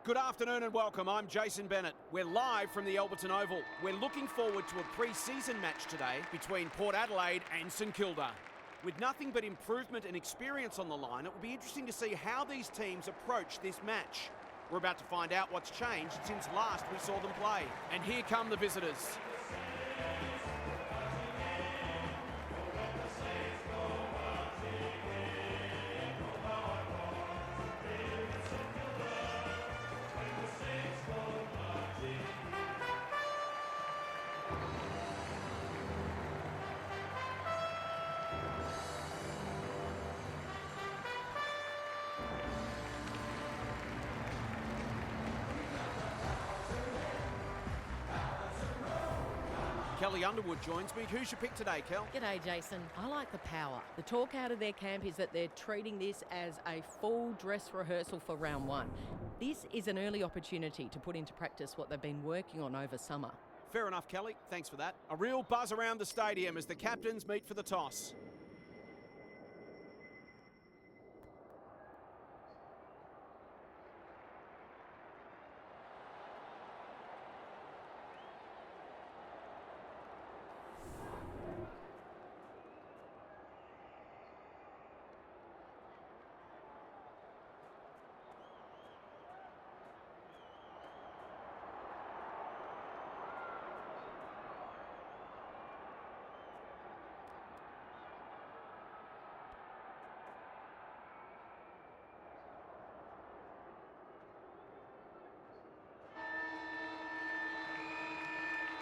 Good afternoon and welcome. I'm Jason Bennett. We're live from the Alberton Oval. We're looking forward to a pre-season match today between Port Adelaide and St Kilda. With nothing but improvement and experience on the line, it will be interesting to see how these teams approach this match. We're about to find out what's changed since last we saw them play. And here come the visitors. Kelly Underwood joins me. Who's your pick today, Kel? G'day, Jason. I like the power. The talk out of their camp is that they're treating this as a full dress rehearsal for round one. This is an early opportunity to put into practice what they've been working on over summer. Fair enough, Kelly. Thanks for that. A real buzz around the stadium as the captains meet for the toss.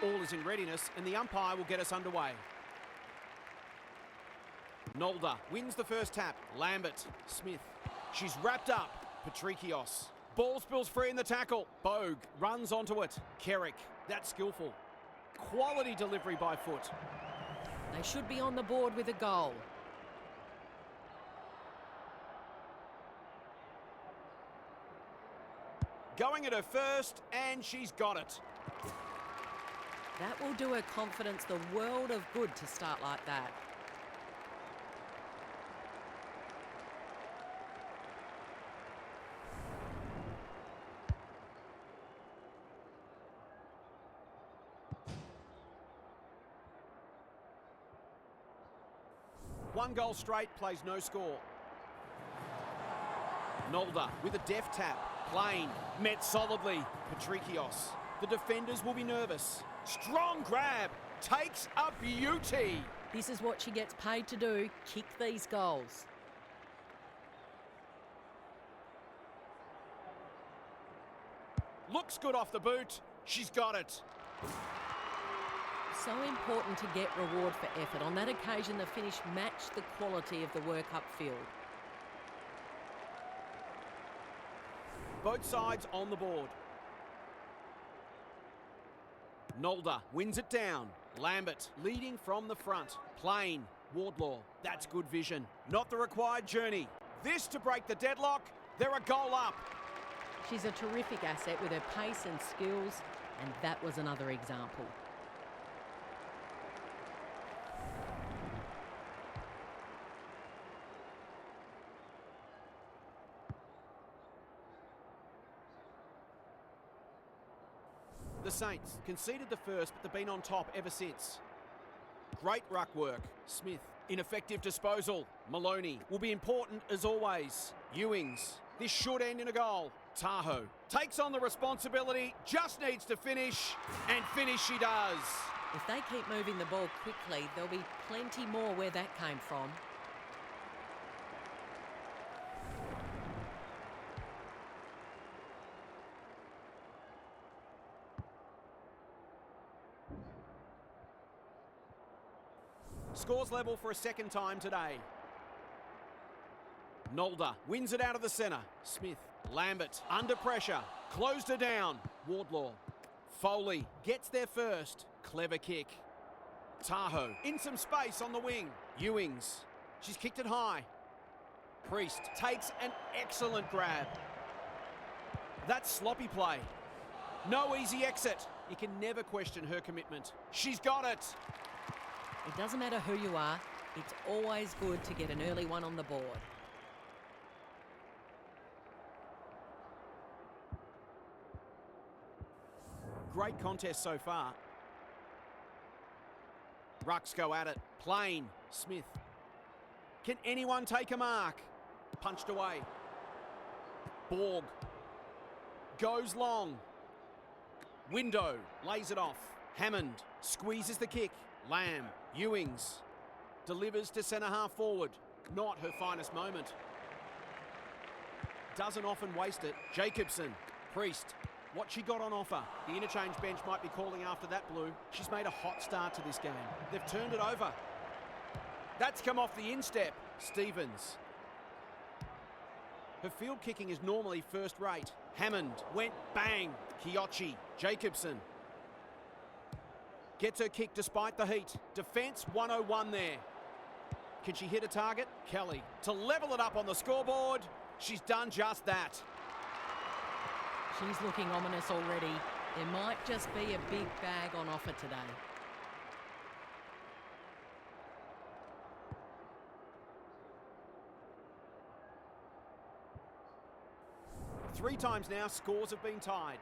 All is in readiness and the umpire will get us underway. Nolda wins the first tap. Lambert, Smith. She's wrapped up. Patrikios. Ball spills free in the tackle. Bogue runs onto it. Kerrick. That's skillful. Quality delivery by foot. They should be on the board with a goal. Going at her first and she's got it. That will do her confidence the world of good to start like that. One goal straight, plays no score. Nolda with a deft tap. Plain, met solidly. Patrikios. The defenders will be nervous. Strong grab, takes a beauty. This is what she gets paid to do, kick these goals. Looks good off the boot. She's got it. So important to get reward for effort. On that occasion, the finish matched the quality of the work upfield. Both sides on the board. Nolda wins it down. Lambert leading from the front. Plain, Wardlaw. That's good vision. Not the required journey. This to break the deadlock. They're a goal up. She's a terrific asset with her pace and skills, and that was another example. The Saints conceded the first, but they've been on top ever since. Great ruck work. Smith, ineffective disposal. Maloney will be important as always. Ewings, this should end in a goal. Tahoe takes on the responsibility, just needs to finish, and finish she does. If they keep moving the ball quickly, there'll be plenty more where that came from. Scores level for a second time today. Nolda wins it out of the centre. Smith, Lambert, under pressure, closed her down. Wardlaw, Foley gets there first. Clever kick. Tahoe in some space on the wing. Ewings, she's kicked it high. Priest takes an excellent grab. That's sloppy play. No easy exit. You can never question her commitment. She's got it. It doesn't matter who you are, it's always good to get an early one on the board. Great contest so far. Rucks go at it. Plain. Smith. Can anyone take a mark? Punched away. Borg. Goes long. Window. Lays it off. Hammond. Squeezes the kick. Lamb. Ewings. Delivers to centre half forward. Not her finest moment. Doesn't often waste it. Jacobson. Priest. What she got on offer. The interchange bench might be calling after that, Blue. She's made a hot start to this game. They've turned it over. That's come off the instep. Stevens. Her field kicking is normally first rate. Hammond went bang. Kiochi. Jacobson. Gets her kick despite the heat. Defence 101 there. Can she hit a target? Kelly to level it up on the scoreboard. She's done just that. She's looking ominous already. There might just be a big bag on offer today. Three times now, scores have been tied.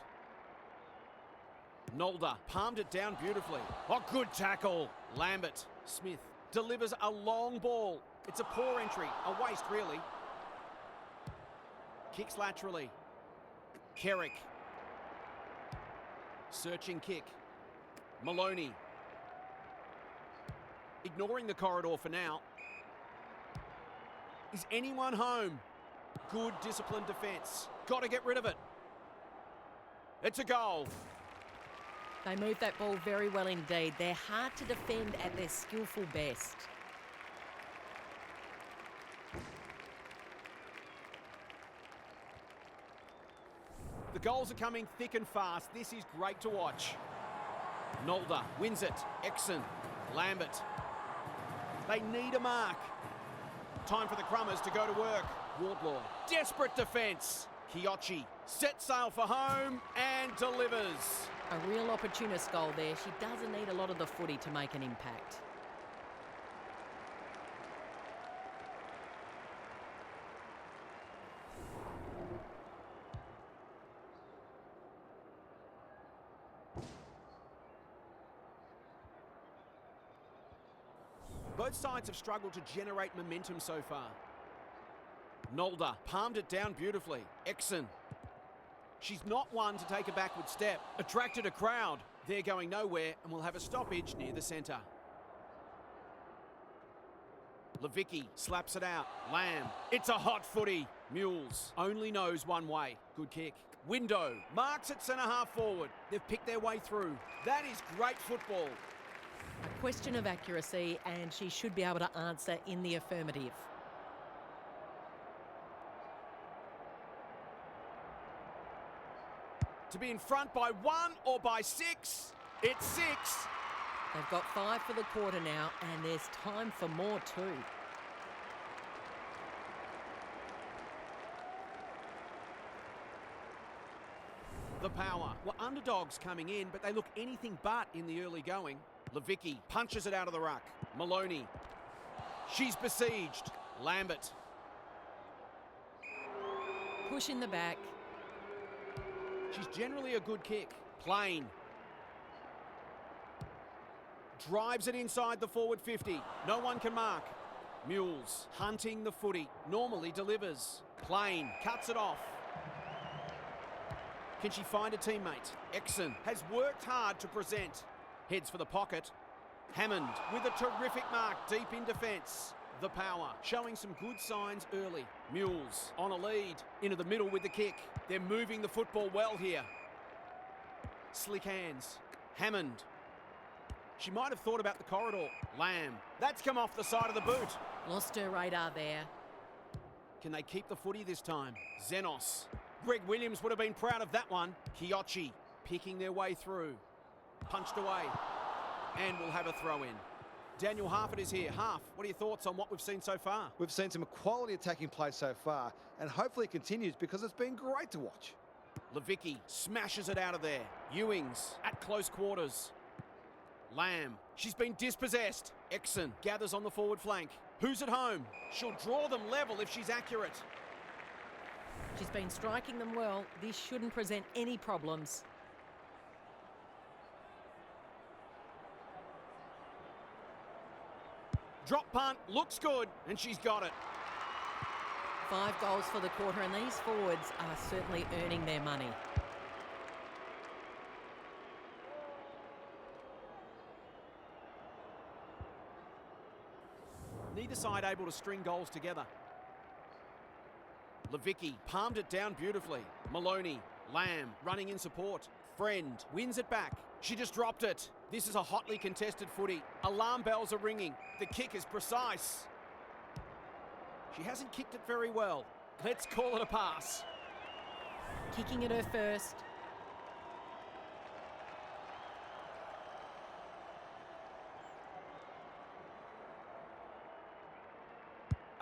Nolder palmed it down beautifully. Oh, good tackle. Lambert. Smith delivers a long ball. It's a poor entry, a waste really. Kicks laterally. Kerrick. Searching kick. Maloney. Ignoring the corridor for now. Is anyone home? Good disciplined defence. Got to get rid of it. It's a goal. They move that ball very well indeed. They're hard to defend at their skillful best. The goals are coming thick and fast. This is great to watch. Nolder wins it. Exon. Lambert. They need a mark. Time for the Crummers to go to work. Wardlaw. Desperate defence. Kiochi sets sail for home and delivers. A real opportunist goal there. She doesn't need a lot of the footy to make an impact. Both sides have struggled to generate momentum so far. Nolder palmed it down beautifully. Exon. She's not one to take a backward step. Attracted a crowd. They're going nowhere and will have a stoppage near the centre. Levicki slaps it out. Lamb. It's a hot footy. Mules only knows one way. Good kick. Window marks at centre half forward. They've picked their way through. That is great football. A question of accuracy, and she should be able to answer in the affirmative. To be in front by 1 or by 6. It's 6. They've got 5 for the quarter now, and there's time for more too. The Power were underdogs coming in, but they look anything but in the early going. Levicki punches it out of the ruck. Maloney. She's besieged. Lambert. Push in the back. She's generally a good kick. Plain. Drives it inside the forward 50. No one can mark. Mules hunting the footy. Normally delivers. Plain cuts it off. Can she find a teammate? Exon has worked hard to present. Heads for the pocket. Hammond with a terrific mark deep in defence. The Power showing some good signs early. Mules on a lead. Into the middle with the kick. They're moving the football well here. Slick hands. Hammond. She might have thought about the corridor. Lamb. That's come off the side of the boot. Lost her radar there. Can they keep the footy this time? Xenos. Greg Williams would have been proud of that one. Kiochi picking their way through. Punched away. And we'll have a throw in. Daniel Harford is here. Harf, what are your thoughts on what we've seen so far? We've seen some quality attacking play so far, and hopefully it continues because it's been great to watch. Levicki smashes it out of there. Ewings at close quarters. Lamb. She's been dispossessed. Exon gathers on the forward flank. Who's at home? She'll draw them level if she's accurate. She's been striking them well. This shouldn't present any problems. Drop punt, looks good, and she's got it. 5 goals for the quarter, and these forwards are certainly earning their money. Neither side able to string goals together. Levicki palmed it down beautifully. Maloney, Lamb running in support. Friend wins it back. She just dropped it. This is a hotly contested footy. Alarm bells are ringing. The kick is precise. She hasn't kicked it very well. Let's call it a pass. Kicking at her first.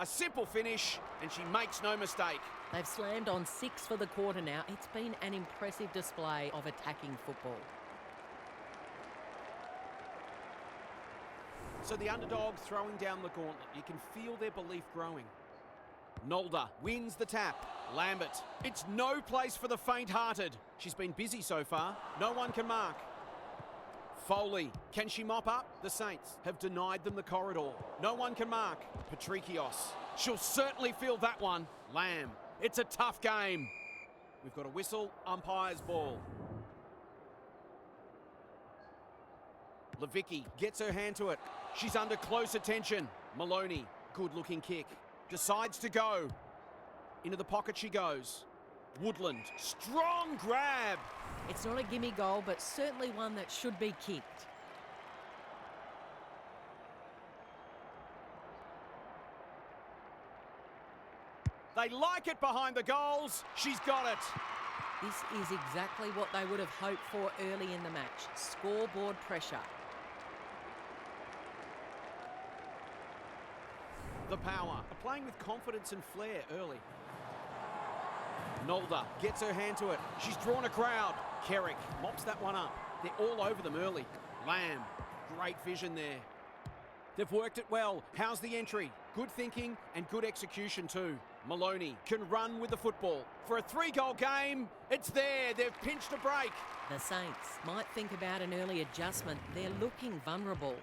A simple finish, and she makes no mistake. They've slammed on 6 for the quarter now. It's been an impressive display of attacking football. So the underdog throwing down the gauntlet. You can feel their belief growing. Nolda wins the tap. Lambert. It's no place for the faint-hearted. She's been busy so far. No one can mark. Foley. Can she mop up? The Saints have denied them the corridor. No one can mark. Patrikios. She'll certainly feel that one. Lamb. It's a tough game. We've got a whistle. Umpire's ball. Levicki gets her hand to it. She's under close attention. Maloney. Good-looking kick. Decides to go. Into the pocket she goes. Woodland. Strong grab. It's not a gimme goal, but certainly one that should be kicked. They like it behind the goals. She's got it. This is exactly what they would have hoped for early in the match. Scoreboard pressure. The Power are playing with confidence and flair early. Nolda gets her hand to it. She's drawn a crowd. Kerrick mops that one up. They're all over them early. Lamb, great vision there. They've worked it well. How's the entry? Good thinking and good execution too. Maloney can run with the football. For a 3-goal game, it's there. They've pinched a break. The Saints might think about an early adjustment. They're looking vulnerable.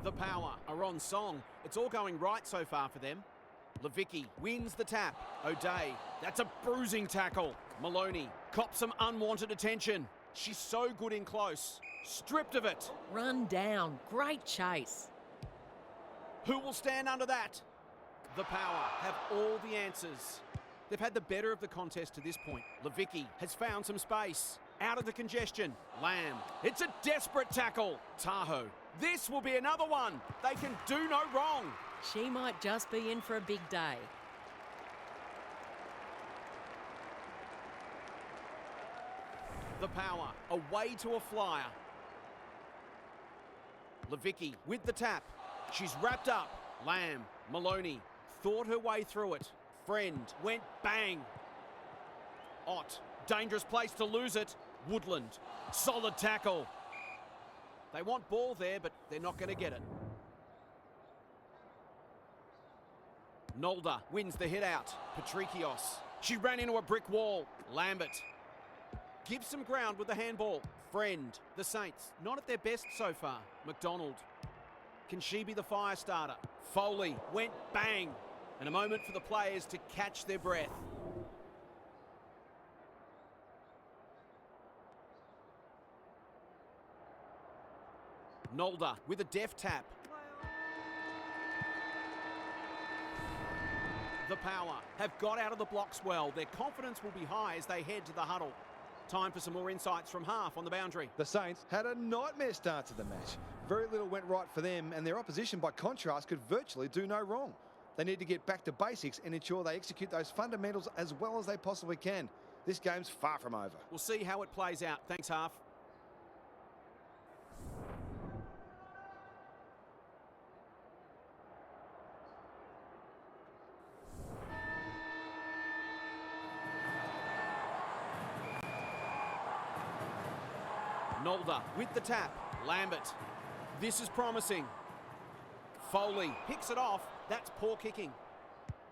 The Power are on song. It's all going right so far for them. Levicki wins the tap. O'Day, that's a bruising tackle. Maloney cops some unwanted attention. She's so good in close. Stripped of it. Run down. Great chase. Who will stand under that? The Power have all the answers. They've had the better of the contest to this point. Levicki has found some space. Out of the congestion. Lamb. It's a desperate tackle. Tahoe. This will be another one. They can do no wrong. She might just be in for a big day. The Power away to a flyer. Levicki with the tap. She's wrapped up. Lamb. Maloney thought her way through it. Friend went bang. Ott. Dangerous place to lose it. Woodland. Solid tackle. They want ball there, but they're not going to get it. Nolda wins the hit out. Patrikios. She ran into a brick wall. Lambert gives some ground with the handball. Friend. The Saints not at their best so far. McDonald. Can she be the fire starter? Foley went bang. And a moment for the players to catch their breath. Nolda with a deft tap. The Power have got out of the blocks well. Their confidence will be high as they head to the huddle. Time for some more insights from half on the boundary. The Saints had a nightmare start to the match. Very little went right for them, and their opposition, by contrast, could virtually do no wrong. They need to get back to basics and ensure they execute those fundamentals as well as they possibly can. This game's far from over. We'll see how it plays out. Thanks, half. Nolda with the tap. Lambert. This is promising. Foley picks it off. That's poor kicking.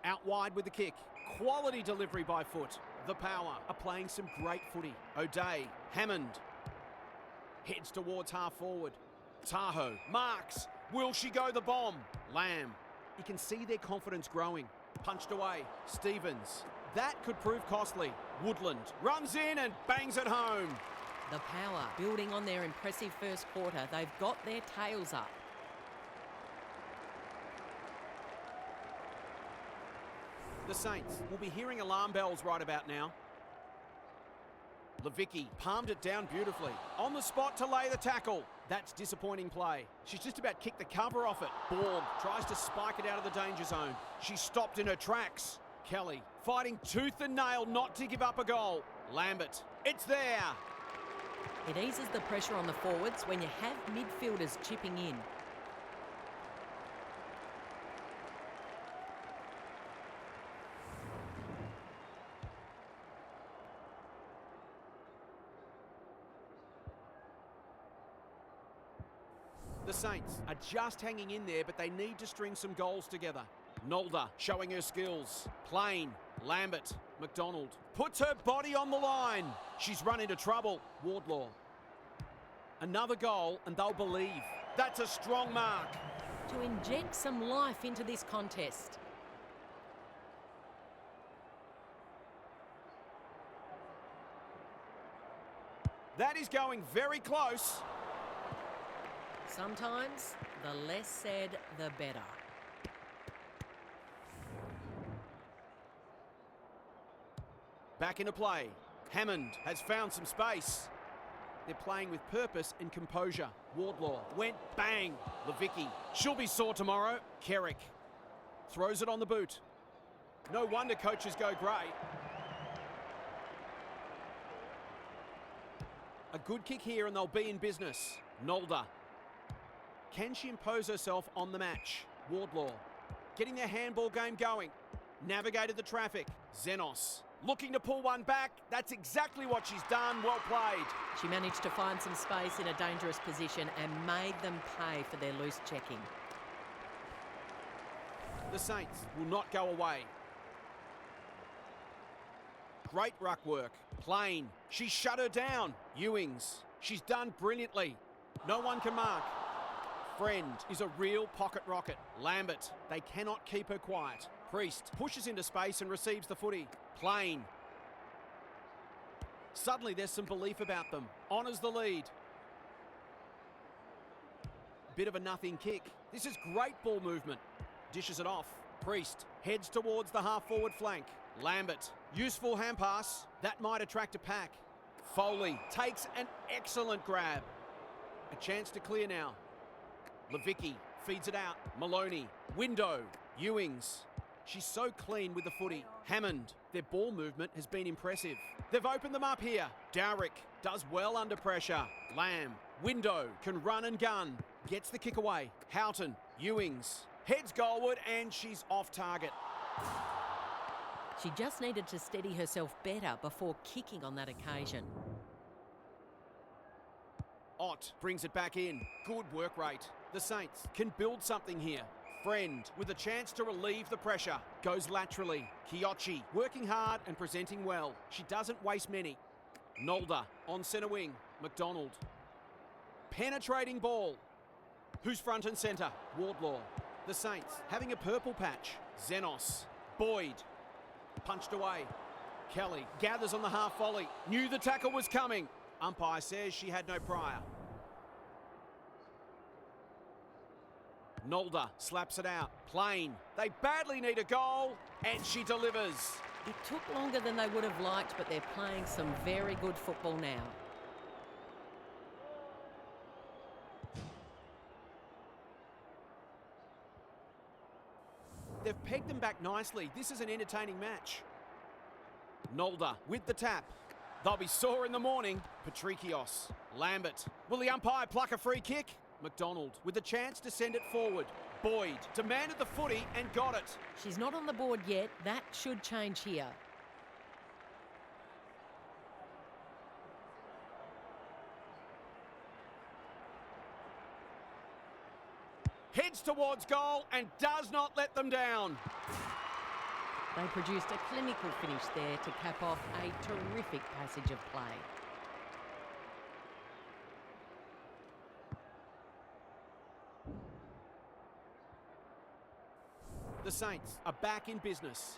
Out wide with the kick. Quality delivery by foot. The Power are playing some great footy. O'Day, Hammond. Heads towards half forward. Tahoe, marks. Will she go the bomb? Lamb. You can see their confidence growing. Punched away. Stevens. That could prove costly. Woodland runs in and bangs it home. The Power, building on their impressive first quarter, they've got their tails up. The Saints will be hearing alarm bells right about now. Levicki palmed it down beautifully. On the spot to lay the tackle. That's disappointing play. She's just about kicked the cover off it. Borg tries to spike it out of the danger zone. She's stopped in her tracks. Kelly fighting tooth and nail not to give up a goal. Lambert, it's there. It eases the pressure on the forwards when you have midfielders chipping in. The Saints are just hanging in there, but they need to string some goals together. Nolda showing her skills. Plain, Lambert, McDonald puts her body on the line. She's run into trouble. Wardlaw. Another goal and they'll believe. That's a strong mark. To inject some life into this contest. That is going very close. Sometimes, the less said, the better. Back into play. Hammond has found some space. They're playing with purpose and composure. Wardlaw went bang. Levicki. She'll be sore tomorrow. Kerrick throws it on the boot. No wonder coaches go grey. A good kick here and they'll be in business. Nolda. Can she impose herself on the match? Wardlaw getting their handball game going. Navigated the traffic. Xenos looking to pull one back. That's exactly what she's done. Well played. She managed to find some space in a dangerous position and made them pay for their loose checking. The Saints will not go away. Great ruck work. Plain. She shut her down. Ewings. She's done brilliantly. No one can mark. Friend is a real pocket rocket. Lambert. They cannot keep her quiet. Priest pushes into space and receives the footy. Plain. Suddenly there's some belief about them. Honours the lead. Bit of a nothing kick. This is great ball movement. Dishes it off. Priest heads towards the half-forward flank. Lambert. Useful hand pass. That might attract a pack. Foley takes an excellent grab. A chance to clear now. Levicki feeds it out. Maloney. Window. Ewings. She's so clean with the footy. Hammond. Their ball movement has been impressive. They've opened them up here. Dowrick does well under pressure. Lamb. Window can run and gun. Gets the kick away. Houghton. Ewings. Heads goalward and she's off target. She just needed to steady herself better before kicking on that occasion. Ott brings it back in. Good work rate. The Saints can build something here. Friend with a chance to relieve the pressure. Goes laterally. Kiochi working hard and presenting well. She doesn't waste many. Nolda on centre wing. McDonald. Penetrating ball. Who's front and centre? Wardlaw. The Saints having a purple patch. Xenos. Boyd. Punched away. Kelly gathers on the half volley. Knew the tackle was coming. Umpire says she had no prior. Nolda slaps it out. Plain. They badly need a goal, and she delivers. It took longer than they would have liked, but they're playing some very good football now. They've pegged them back nicely. This is an entertaining match. Nolda with the tap. They'll be sore in the morning. Patrikios. Lambert. Will the umpire pluck a free kick? McDonald with a chance to send it forward. Boyd demanded the footy and got it. She's not on the board yet. That should change here. Heads towards goal and does not let them down. They produced a clinical finish there to cap off a terrific passage of play. The Saints are back in business.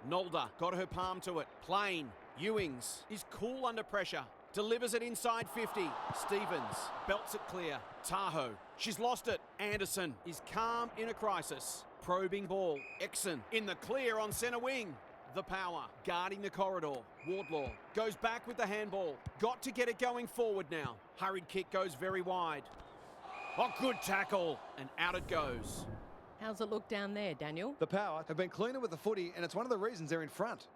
Nolda got her palm to it. Plain. Ewings is cool under pressure. Delivers it inside 50. Stevens belts it clear. Tahoe, she's lost it. Anderson is calm in a crisis. Probing ball. Exon in the clear on centre wing. The power guarding the corridor. Wardlaw goes back with the handball. Got to get it going forward now. Hurried kick goes very wide. Oh, good tackle. And out it goes. How's it look down there, Daniel? The Power have been cleaner with the footy, and it's one of the reasons they're in front.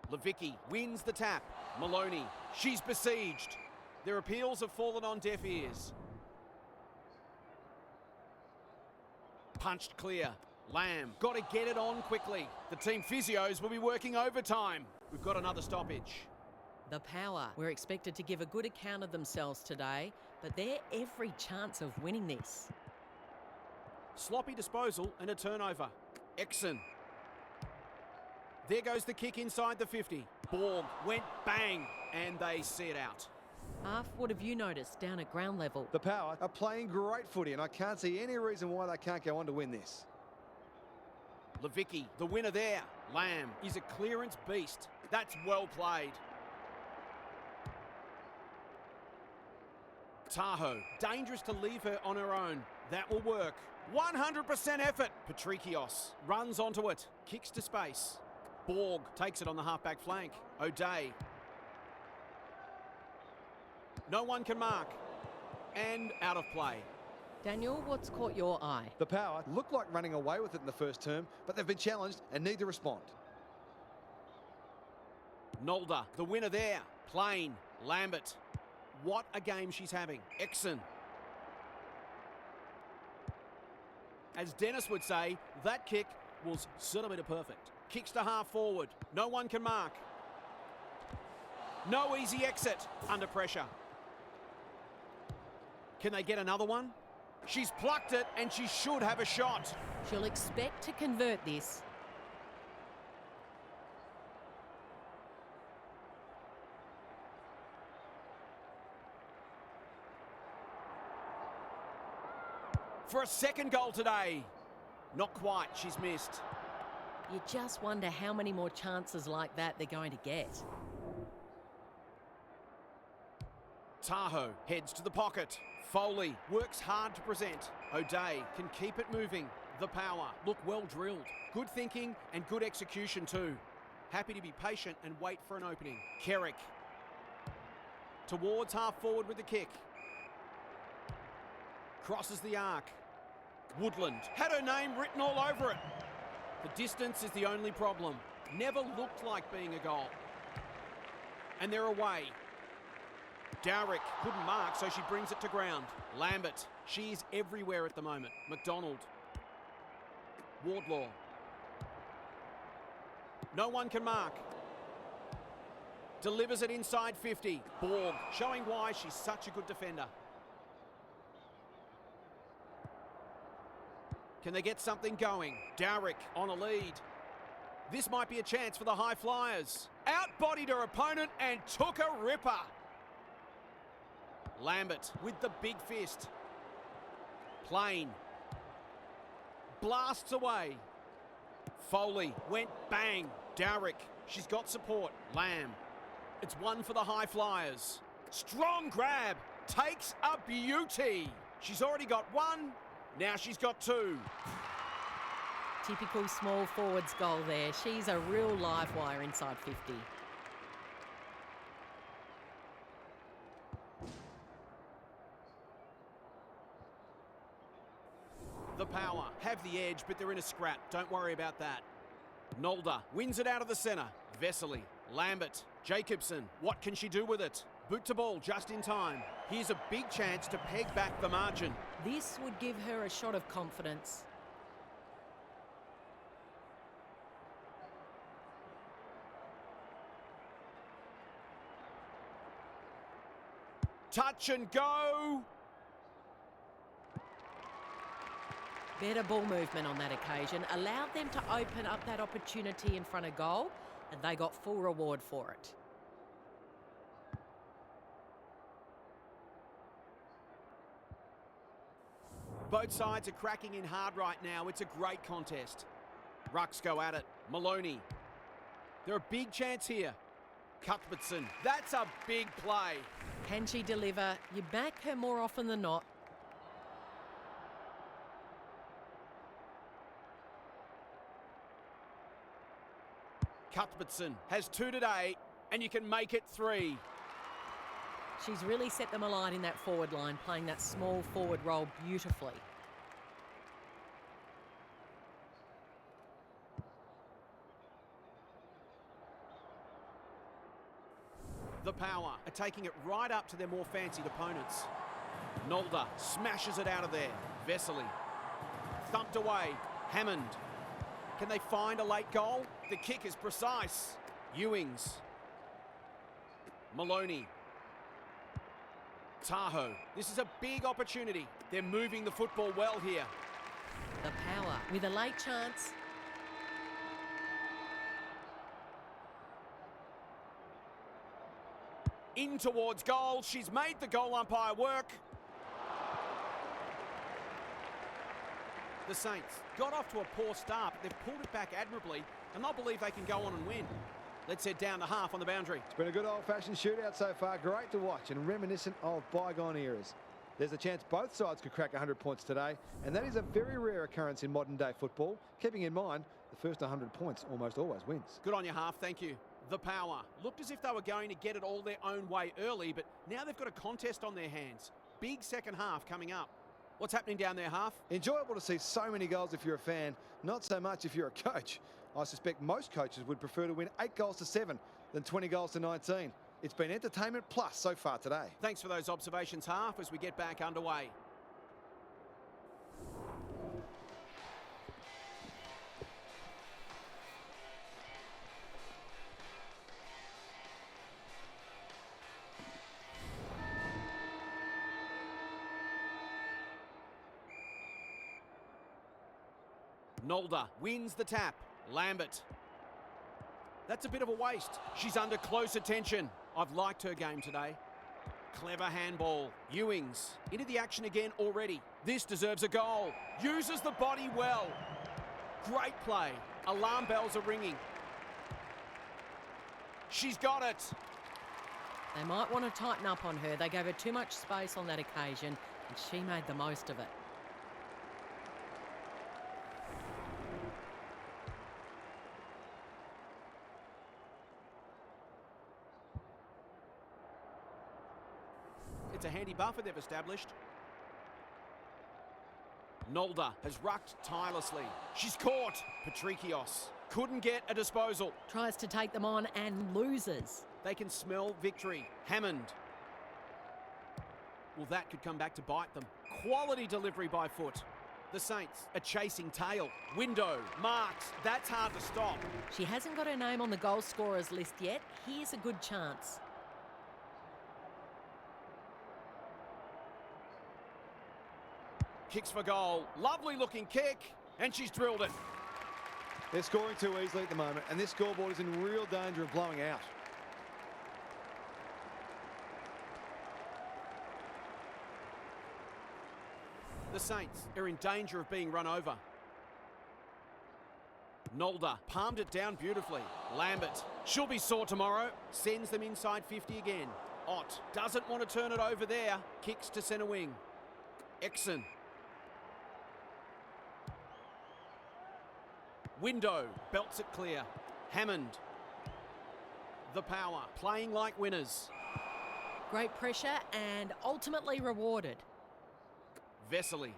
Levicki wins the tap. Maloney, she's besieged. Their appeals have fallen on deaf ears. Punched clear. Lamb got to get it on quickly. The team physios will be working overtime. We've got another stoppage. The Power were expected to give a good account of themselves today, but they're every chance of winning this. Sloppy disposal and a turnover. Exon. There goes the kick inside the 50. Borg went bang and they see it out. Half, what have you noticed down at ground level? The Power are playing great footy, and I can't see any reason why they can't go on to win this. Levicki, the winner there. Lamb is a clearance beast. That's well played. Tahoe, dangerous to leave her on her own. That will work. 100% effort. Patrikios runs onto it. Kicks to space. Borg takes it on the halfback flank. O'Day. No one can mark. And out of play. Daniel, what's caught your eye? The Power look like running away with it in the first term, but they've been challenged and need to respond. Nolda, the winner there. Plain. Lambert. What a game she's having. Exon. As Dennis would say, that kick was centimetre perfect. Kicks to half forward. No one can mark. No easy exit. Under pressure. Can they get another one? She's plucked it and she should have a shot. She'll expect to convert this. For a second goal today. Not quite, she's missed. You just wonder how many more chances like that they're going to get. Tahoe heads to the pocket. Foley works hard to present. O'Day can keep it moving. The Power look well drilled. Good thinking and good execution too. Happy to be patient and wait for an opening. Kerrick towards half forward with the kick. Crosses the arc. Woodland had her name written all over it. The distance is the only problem. Never looked like being a goal. And they're away. Dowrick couldn't mark, so she brings it to ground. Lambert, she is everywhere at the moment. McDonald. Wardlaw. No one can mark. Delivers it inside 50. Borg, showing why she's such a good defender. Can they get something going? Dowrick on a lead. This might be a chance for the High Flyers. Outbodied her opponent and took a ripper. Lambert with the big fist. Plain. Blasts away. Foley went bang. Dowrick, she's got support. Lamb. It's one for the High Flyers. Strong grab. Takes a beauty. She's already got one. Now she's got two. Typical small forwards goal there. She's a real live wire inside 50. The Power have the edge, but they're in a scrap. Don't worry about that. Nolda wins it out of the centre. Vesely, Lambert, Jacobson. What can she do with it? Boot to ball just in time. Here's a big chance to peg back the margin. This would give her a shot of confidence. Touch and go. Better ball movement on that occasion allowed them to open up that opportunity in front of goal, and they got full reward for it. Both sides are cracking in hard right now. It's a great contest. Rucks go at it. Maloney. They're a big chance here. Cuthbertson. That's a big play. Can she deliver? You back her more often than not. Cuthbertson has 2 today, and you can make it 3. She's really set them alight in that forward line, playing that small forward role beautifully. The Power are taking it right up to their more fancied opponents. Nolda smashes it out of there. Vesely. Thumped away. Hammond. Can they find a late goal? The kick is precise. Ewings. Maloney. Tahoe. This is a big opportunity. They're moving the football well here. The Power with a late chance. In towards goal. She's made the goal umpire work. The Saints got off to a poor start, but they've pulled it back admirably, and they'll believe they can go on and win. Let's head down to half on the boundary. It's been a good old-fashioned shootout so far. Great to watch and reminiscent of bygone eras. There's a chance both sides could crack 100 points today, and that is a very rare occurrence in modern-day football, keeping in mind the first 100 points almost always wins. Good on you, half. Thank you. The Power looked as if they were going to get it all their own way early, but now they've got a contest on their hands. Big second half coming up. What's happening down there, half? Enjoyable to see so many goals if you're a fan, not so much if you're a coach. I suspect most coaches would prefer to win 8 goals to 7 than 20 goals to 19. It's been entertainment plus so far today. Thanks for those observations, half, as we get back underway. Nolda wins the tap. Lambert. That's a bit of a waste. She's under close attention. I've liked her game today. Clever handball. Ewings into the action again already. This deserves a goal. Uses the body well. Great play. Alarm bells are ringing. She's got it. They might want to tighten up on her. They gave her too much space on that occasion, and she made the most of it. It's a handy buffer they've established. Nolda has rucked tirelessly. She's caught. Patrikios couldn't get a disposal. Tries to take them on and loses. They can smell victory. Hammond. Well, that could come back to bite them. Quality delivery by foot. The Saints are chasing tail. Window. Marks. That's hard to stop. She hasn't got her name on the goal scorers list yet. Here's a good chance. Kicks for goal. Lovely looking kick. And she's drilled it. They're scoring too easily at the moment, and this scoreboard is in real danger of blowing out. The Saints are in danger of being run over. Nolda palmed it down beautifully. Lambert. She'll be sore tomorrow. Sends them inside 50 again. Ott doesn't want to turn it over there. Kicks to centre wing. Exon. Window belts it clear. Hammond. The Power playing like winners. Great pressure and ultimately rewarded. Vesely.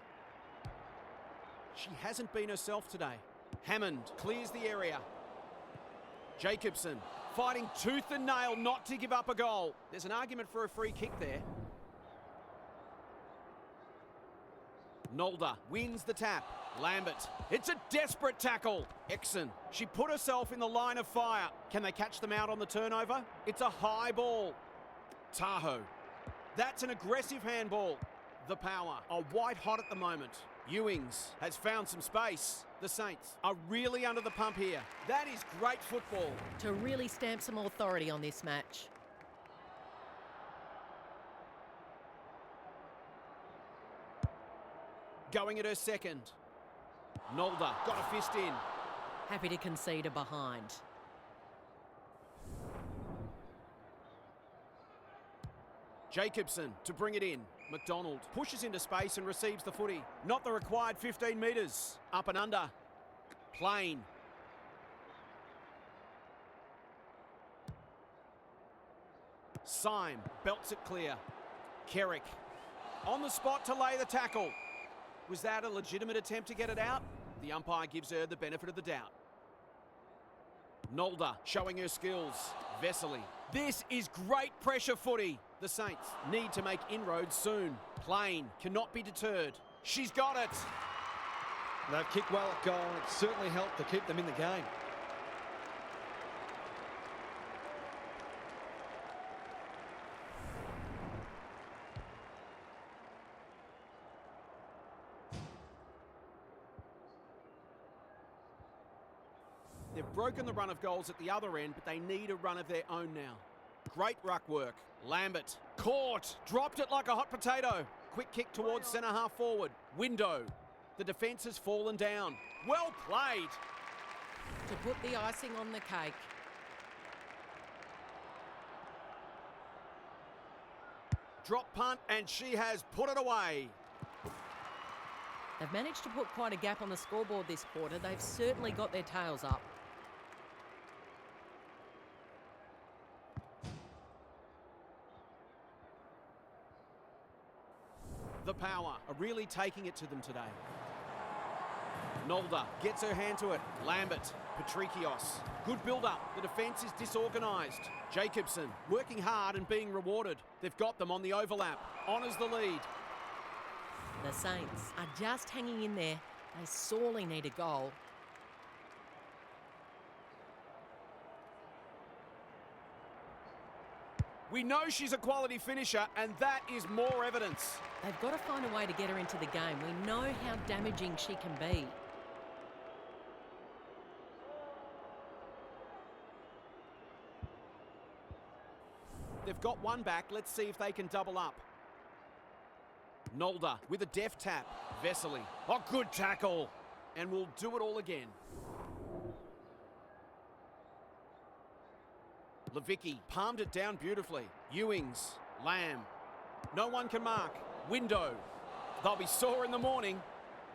She hasn't been herself today. Hammond clears the area. Jacobson fighting tooth and nail not to give up a goal. There's an argument for a free kick there. Nolda wins the tap. Lambert. It's a desperate tackle. Exon. She put herself in the line of fire. Can they catch them out on the turnover? It's a high ball. Tahoe. That's an aggressive handball. The Power are white hot at the moment. Ewings has found some space. The Saints are really under the pump here. That is great football. To really stamp some authority on this match. Going at her second. Nolda got a fist in. Happy to concede a behind. Jacobson to bring it in. McDonald pushes into space and receives the footy. Not the required 15 metres. Up and under. Plain. Syme belts it clear. Kerrick on the spot to lay the tackle. Was that a legitimate attempt to get it out? The umpire gives her the benefit of the doubt. Nolda showing her skills. Vesely. This is great pressure footy. The Saints need to make inroads soon. Plain cannot be deterred. She's got it. They've kicked well at goal, and it certainly helped to keep them in the game. They've broken the run of goals at the other end, but they need a run of their own now. Great ruck work. Lambert caught, dropped it like a hot potato. Quick kick towards centre half forward. Window. The defence has fallen down. Well played. To put the icing on the cake. Drop punt, and she has put it away. They've managed to put quite a gap on the scoreboard this quarter. They've certainly got their tails up. The Power are really taking it to them today. Nolda gets her hand to it. Lambert, Patrikios. Good build-up. The defence is disorganised. Jacobson working hard and being rewarded. They've got them on the overlap. Honours the lead. The Saints are just hanging in there. They sorely need a goal. We know she's a quality finisher, and that is more evidence. They've got to find a way to get her into the game. We know how damaging she can be. They've got one back. Let's see if they can double up. Nolda with a deft tap. Vesely. Oh, good tackle. And we'll do it all again. Levicki palmed it down beautifully. Ewings. Lamb. No one can mark. Window. They'll be sore in the morning.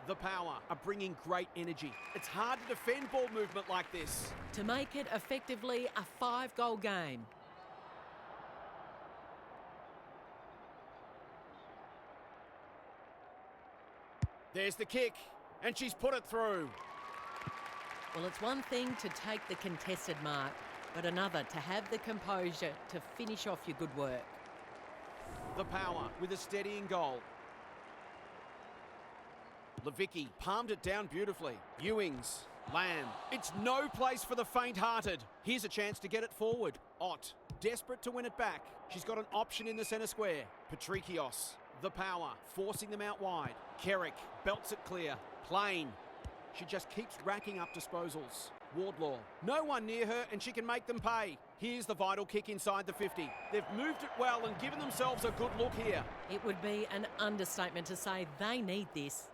The Power are bringing great energy. It's hard to defend ball movement like this. To make it effectively a 5-goal game. There's the kick, and she's put it through. Well, it's one thing to take the contested mark, but another to have the composure to finish off your good work. The Power with a steadying goal. Levicki palmed it down beautifully. Ewings. Lamb. It's no place for the faint-hearted. Here's a chance to get it forward. Ott. Desperate to win it back. She's got an option in the centre square. Patrikios. The Power forcing them out wide. Kerrick belts it clear. Plain. She just keeps racking up disposals. Wardlaw. No one near her, and she can make them pay. Here's the vital kick inside the 50. They've moved it well and given themselves a good look here. It would be an understatement to say they need this.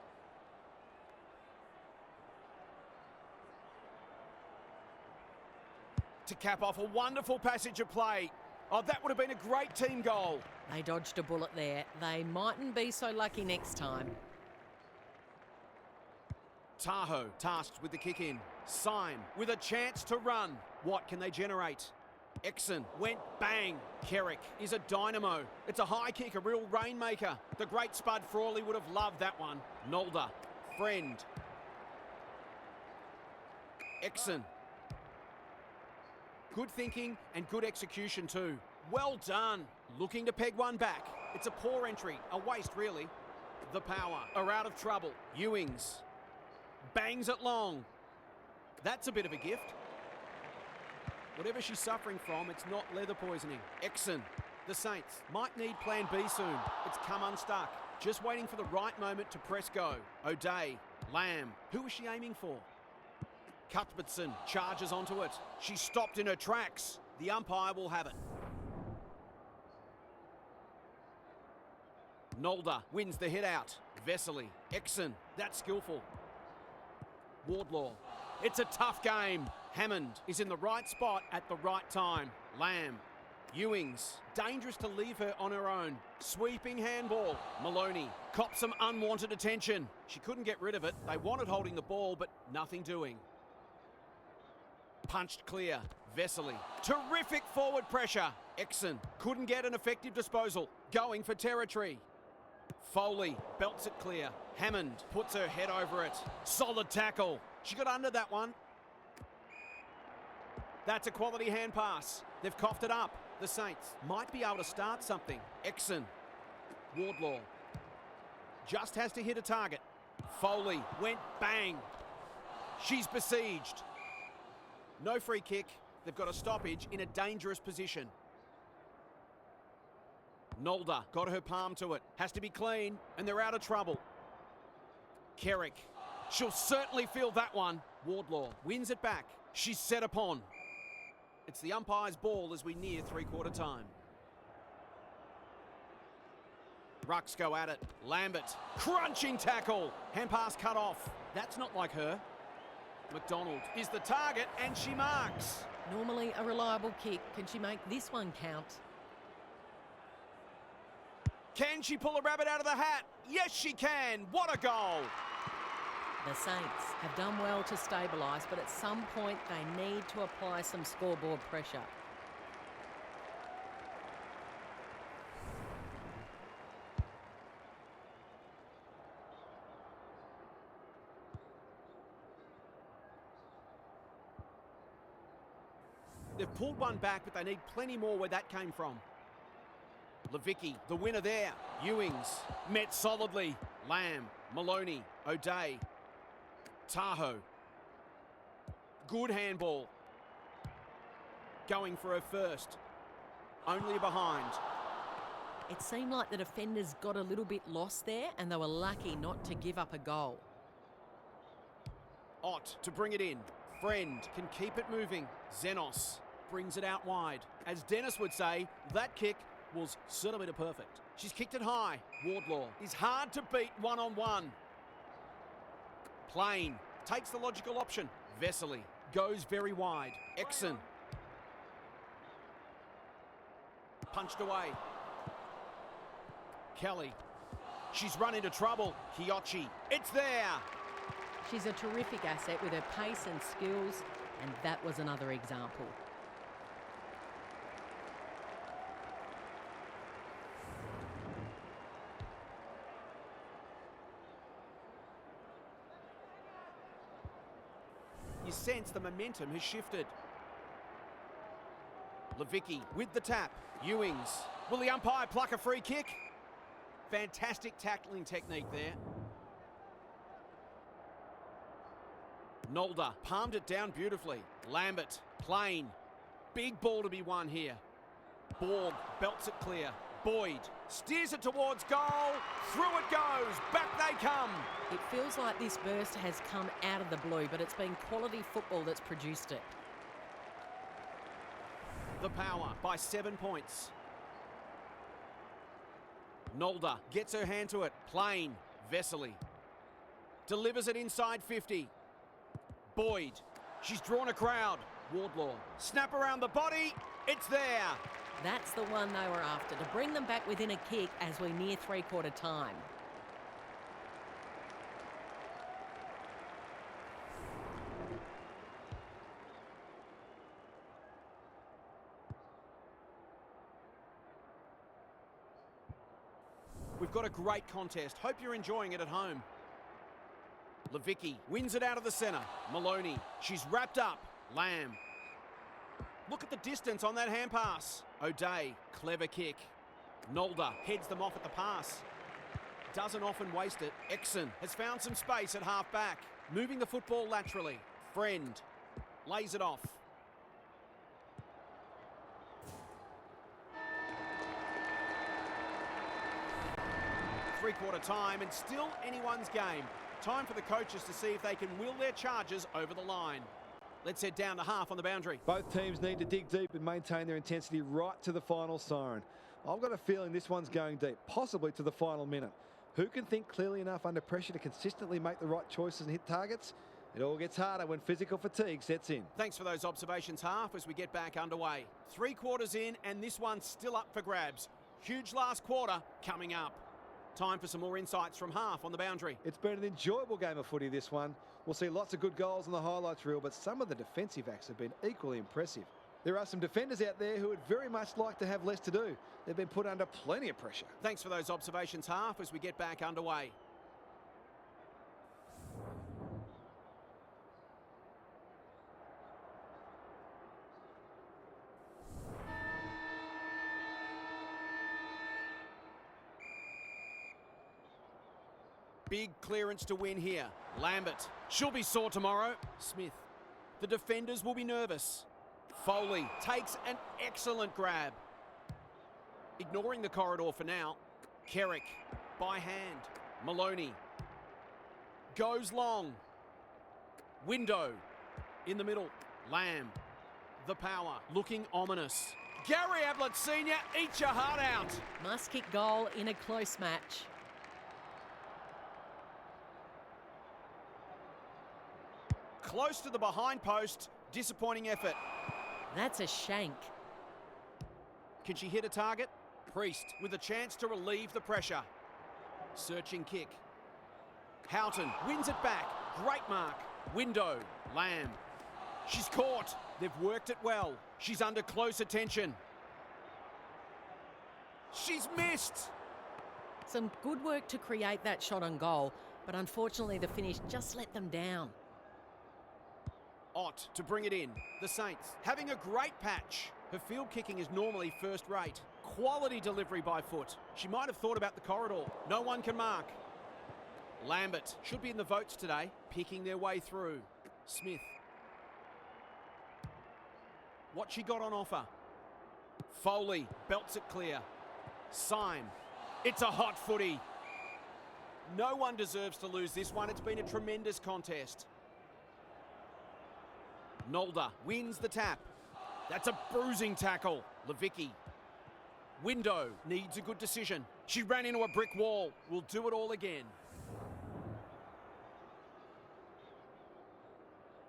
To cap off a wonderful passage of play. Oh, that would have been a great team goal. They dodged a bullet there. They mightn't be so lucky next time. Tahoe tasked with the kick in. Syme with a chance to run. What can they generate? Exon went bang. Kerrick is a dynamo. It's a high kick, a real rainmaker. The great Spud Frawley would have loved that one. Nolda. Friend. Exon. Good thinking and good execution too. Well done. Looking to peg one back. It's a poor entry. A waste, really. The Power are out of trouble. Ewings. Bangs it long. That's a bit of a gift. Whatever she's suffering from, it's not leather poisoning. Exon. The Saints might need plan B soon. It's come unstuck. Just waiting for the right moment to press go. O'Day, Lamb. Who is she aiming for? Cuthbertson charges onto it. She's stopped in her tracks. The umpire will have it. Nolder wins the hit out. Vesely, Exon, that's skillful. Wardlaw, it's a tough game. Hammond is in the right spot at the right time. Lamb, Ewings, dangerous to leave her on her own. Sweeping handball. Maloney cops some unwanted attention. She couldn't get rid of it. They wanted holding the ball, but nothing doing. Punched clear. Vesely, terrific forward pressure. Exon couldn't get an effective disposal. Going for territory. Foley belts it clear. Hammond puts her head over it. Solid tackle. She got under that one. That's a quality hand pass. They've coughed it up. The Saints might be able to start something. Exon. Wardlaw. Just has to hit a target. Foley went bang. She's besieged. No free kick. They've got a stoppage in a dangerous position. Nolder got her palm to it. Has to be clean, and they're out of trouble. Kerrick. She'll certainly feel that one. Wardlaw wins it back. She's set upon. It's the umpire's ball as we near three-quarter time. Rucks go at it. Lambert. Crunching tackle. Hand pass cut off. That's not like her. McDonald is the target, and she marks. Normally a reliable kick. Can she make this one count? Can she pull a rabbit out of the hat? Yes, she can. What a goal. The Saints have done well to stabilise, but at some point they need to apply some scoreboard pressure. They've pulled one back, but they need plenty more where that came from. Levicki, the winner there. Ewings, met solidly. Lamb, Maloney, O'Day. Tahoe. Good handball. Going for her first. Only behind. It seemed like the defenders got a little bit lost there and they were lucky not to give up a goal. Ott to bring it in. Friend can keep it moving. Xenos brings it out wide. As Dennis would say, that kick was centimetre perfect. She's kicked it high. Wardlaw is hard to beat one-on-one. Plain takes the logical option. Vesely goes very wide. Exon. Punched away. Kelly. She's run into trouble. Kiyoshi. It's there. She's a terrific asset with her pace and skills, and that was another example. You sense the momentum has shifted. Levicki with the tap. Ewings. Will the umpire pluck a free kick? Fantastic tackling technique there. Nolder palmed it down beautifully. Lambert, plain. Big ball to be won here. Borg belts it clear. Boyd steers it towards goal. Through it goes. Back they come. It feels like this burst has come out of the blue, but it's been quality football that's produced it. The Power by 7 points. Nolder gets her hand to it. Plain. Vesely. Delivers it inside 50. Boyd. She's drawn a crowd. Wardlaw. Snap around the body. It's there. That's the one they were after, to bring them back within a kick as we near three-quarter time. We've got a great contest. Hope you're enjoying it at home. Levicki wins it out of the centre. Maloney. She's wrapped up. Lamb. Look at the distance on that hand pass. O'Day, clever kick. Nolder heads them off at the pass. Doesn't often waste it. Exon has found some space at half back. Moving the football laterally. Friend lays it off. Three-quarter time and still anyone's game. Time for the coaches to see if they can will their charges over the line. Let's head down to half on the boundary. Both teams need to dig deep and maintain their intensity right to the final siren. I've got a feeling this one's going deep, possibly to the final minute. Who can think clearly enough under pressure to consistently make the right choices and hit targets? It all gets harder when physical fatigue sets in. Thanks for those observations, Half, as we get back underway. 3 quarters in, and this one's still up for grabs. Huge last quarter coming up. Time for some more insights from Half on the boundary. It's been an enjoyable game of footy, this one. We'll see lots of good goals on the highlights reel, but some of the defensive acts have been equally impressive. There are some defenders out there who would very much like to have less to do. They've been put under plenty of pressure. Thanks for those observations, Half, as we get back underway. Big clearance to win here. Lambert. She'll be sore tomorrow. Smith. The defenders will be nervous. Foley takes an excellent grab. Ignoring the corridor for now. Kerrick by hand. Maloney goes long. Window in the middle. Lamb. The power looking ominous. Gary Ablett Sr. eat your heart out. Must kick goal in a close match. Close to the behind post. Disappointing effort. That's a shank. Can she hit a target? Priest with a chance to relieve the pressure. Searching kick. Houghton wins it back. Great mark. Window. Lamb. She's caught. They've worked it well. She's under close attention. She's missed. Some good work to create that shot on goal, but unfortunately the finish just let them down. Ott to bring it in. The Saints having a great patch. Her field kicking is normally first rate. Quality delivery by foot. She might have thought about the corridor. No one can mark. Lambert should be in the votes today, picking their way through. Smith. What she got on offer. Foley belts it clear. Syme. It's a hot footy. No one deserves to lose this one. It's been a tremendous contest. Nolder wins the tap. That's a bruising tackle. Levicki. Window needs a good decision. She ran into a brick wall. Will do it all again.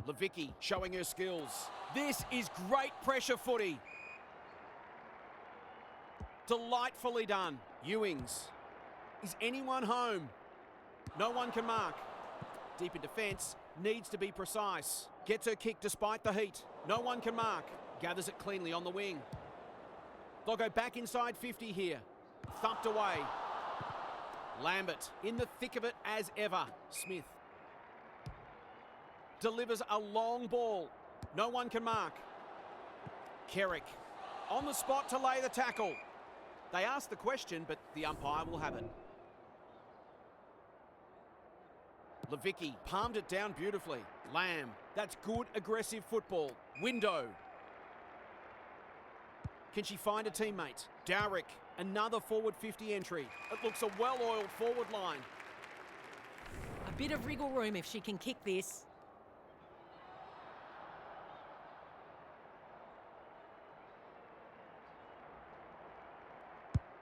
Levicki showing her skills. This is great pressure footy. Delightfully done. Ewings. Is anyone home? No one can mark. Deep in defence. Needs to be precise. Gets her kick despite the heat. No one can mark. Gathers it cleanly on the wing. They'll go back inside 50 here. Thumped away. Lambert in the thick of it as ever. Smith. Delivers a long ball. No one can mark. Kerrick on the spot to lay the tackle. They asked the question, but the umpire will have it. Levicki palmed it down beautifully. Lamb. That's good aggressive football. Window. Can she find a teammate? Dowrick. Another forward 50 entry. It looks a well-oiled forward line. A bit of wriggle room if she can kick this.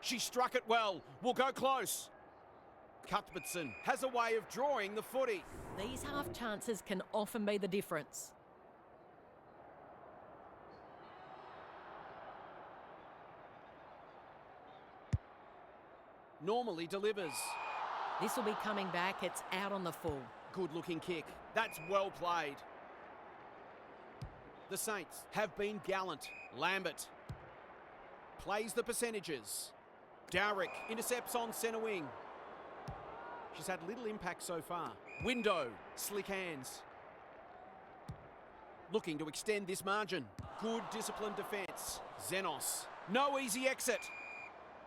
She struck it well. Will go close. Cuthbertson has a way of drawing the footy. These half chances can often be the difference. Normally delivers. This will be coming back. It's out on the full. Good looking kick. That's well played. The Saints have been gallant. Lambert plays the percentages. Dowrick intercepts on centre wing. She's had little impact so far. Window, slick hands. Looking to extend this margin. Good disciplined defence. Xenos, no easy exit.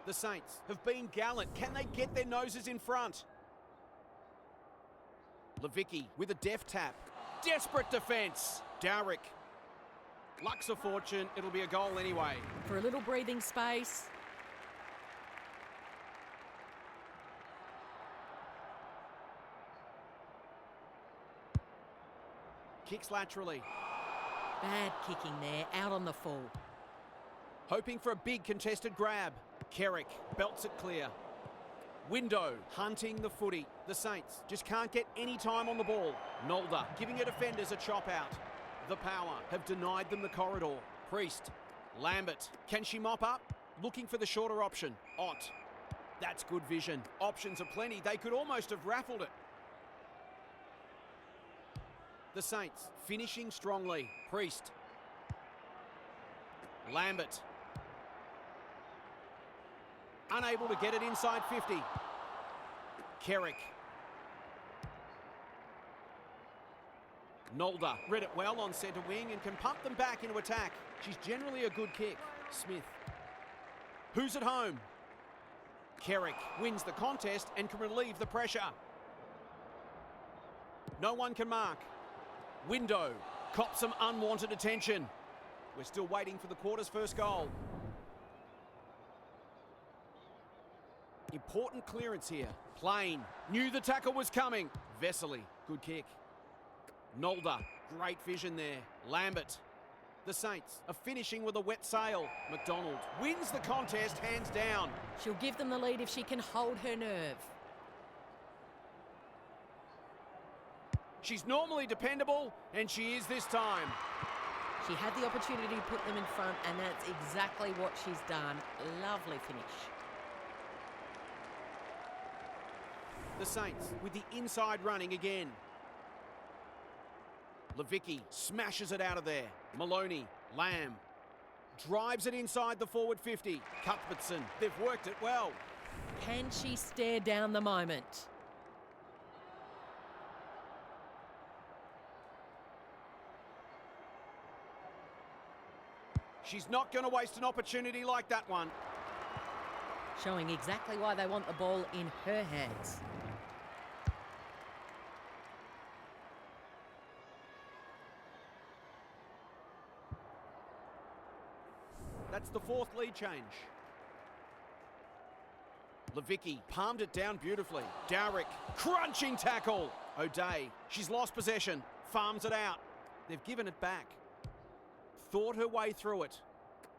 The Saints have been gallant. Can they get their noses in front? Levicki with a deft tap. Desperate defence. Dowrick. Luck's a fortune. It'll be a goal anyway. For a little breathing space. Kicks laterally. Bad kicking there, out on the full. Hoping for a big contested grab. Kerrick belts it clear. Window hunting the footy. The Saints just can't get any time on the ball. Nolder giving her defenders a chop out. The Power have denied them the corridor. Priest. Lambert. Can she mop up? Looking for the shorter option. Ott. That's good vision. Options are plenty. They could almost have raffled it. The Saints finishing strongly. Priest. Lambert. Unable to get it inside 50. Kerrick. Nolder read it well on centre wing and can pump them back into attack. She's generally a good kick. Smith. Who's at home? Kerrick wins the contest and can relieve the pressure. No one can mark. Window cops some unwanted attention. We're still waiting for the quarter's first goal. Important clearance here. Plain. Knew the tackle was coming. Vesely. Good kick. Nolder. Great vision there. Lambert. The Saints are finishing with a wet sail. McDonald wins the contest hands down. She'll give them the lead if she can hold her nerve. She's normally dependable, and she is this time. She had the opportunity to put them in front, and that's exactly what she's done. Lovely finish. The Saints with the inside running again. Levicki smashes it out of there. Maloney, Lamb, drives it inside the forward 50. Cuthbertson, they've worked it well. Can she stare down the moment? She's not going to waste an opportunity like that one. Showing exactly why they want the ball in her hands. That's the fourth lead change. Levicki palmed it down beautifully. Dowrick, crunching tackle. O'Day, she's lost possession, farms it out. They've given it back. Thought her way through it.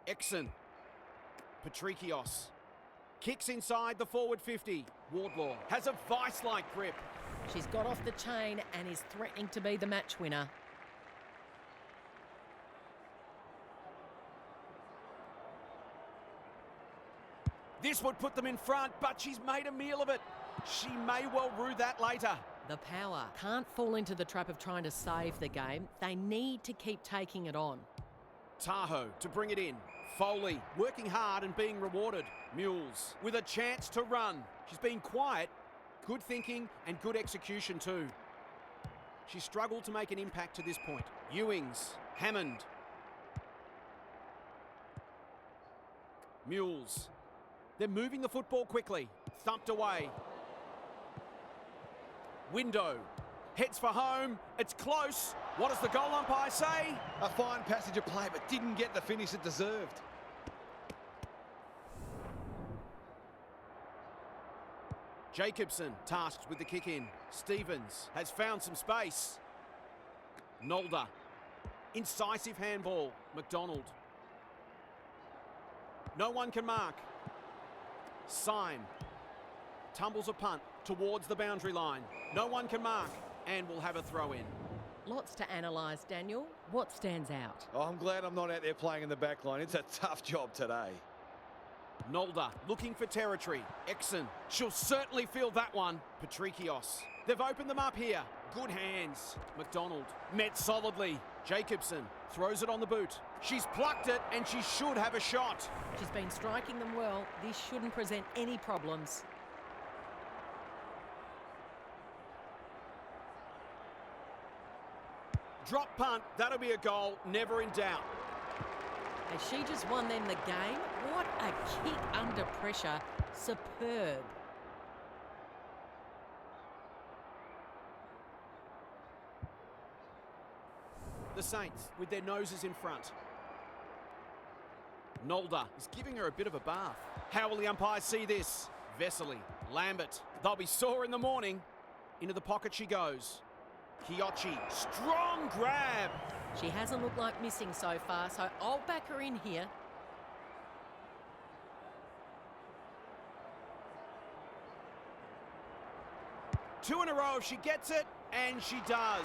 Exon. Patrikios. Kicks inside the forward 50. Wardlaw has a vice-like grip. She's got off the chain and is threatening to be the match winner. This would put them in front, but she's made a meal of it. She may well rue that later. The Power can't fall into the trap of trying to save the game. They need to keep taking it on. Tahoe to bring it in. Foley working hard and being rewarded. Mules with a chance to run. She's been quiet, good thinking and good execution too. She struggled to make an impact to this point. Ewings, Hammond. Mules. They're moving the football quickly. Thumped away. Window. Heads for home. It's close. What does the goal umpire say? A fine passage of play, but didn't get the finish it deserved. Jacobson tasked with the kick in. Stevens has found some space. Nolder. Incisive handball. McDonald. No one can mark. Syme tumbles a punt towards the boundary line. No one can mark and will have a throw in. Lots to analyse, Daniel. What stands out? Oh, I'm glad I'm not out there playing in the back line. It's a tough job today. Nolder looking for territory. Exon, she'll certainly feel that one. Patrikios, they've opened them up here. Good hands. McDonald met solidly. Jacobson throws it on the boot. She's plucked it and she should have a shot. She's been striking them well. This shouldn't present any problems. Drop punt, that'll be a goal, never in doubt. Has she just won them the game? What a kick under pressure. Superb. The Saints with their noses in front. Nolder is giving her a bit of a bath. How will the umpires see this? Vesely, Lambert, they'll be sore in the morning. Into the pocket she goes. Kyochi, strong grab. She hasn't looked like missing so far, so I'll back her in here. Two in a row if she gets it, and she does.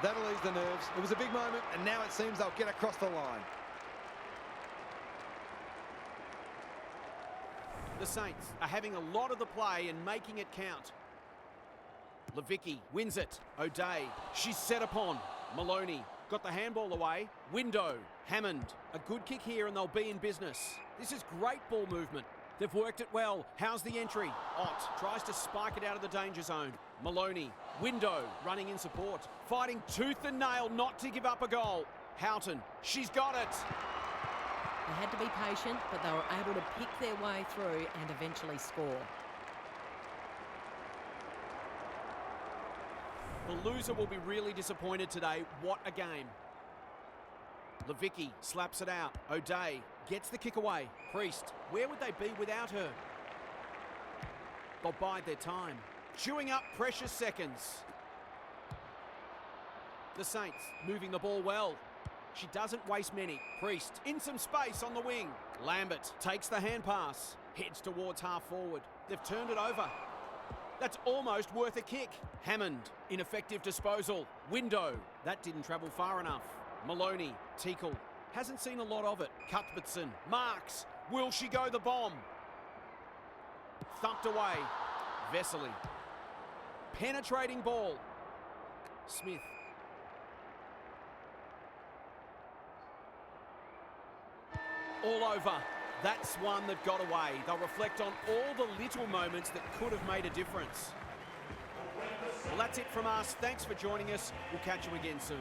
That'll ease the nerves. It was a big moment, and now it seems they'll get across the line. The Saints are having a lot of the play and making it count. Levicki wins it. O'Day, she's set upon. Maloney got the handball away. Window, Hammond. A good kick here and they'll be in business. This is great ball movement. They've worked it well. How's the entry? Ott tries to spike it out of the danger zone. Maloney, Window running in support. Fighting tooth and nail not to give up a goal. Houghton, she's got it. They had to be patient, but they were able to pick their way through and eventually score. The loser will be really disappointed today. What a game. Levicki slaps it out. O'Day gets the kick away. Priest, where would they be without her? They'll bide their time. Chewing up precious seconds. The Saints moving the ball well. She doesn't waste many. Priest in some space on the wing. Lambert takes the hand pass. Heads towards half forward. They've turned it over. That's almost worth a kick. Hammond, ineffective disposal. Window, that didn't travel far enough. Maloney, Teakle, hasn't seen a lot of it. Cuthbertson, marks. Will she go the bomb? Thumped away. Vesely. Penetrating ball. Smith. All over. That's one that got away. They'll reflect on all the little moments that could have made a difference. Well, that's it from us. Thanks for joining us. We'll catch you again soon.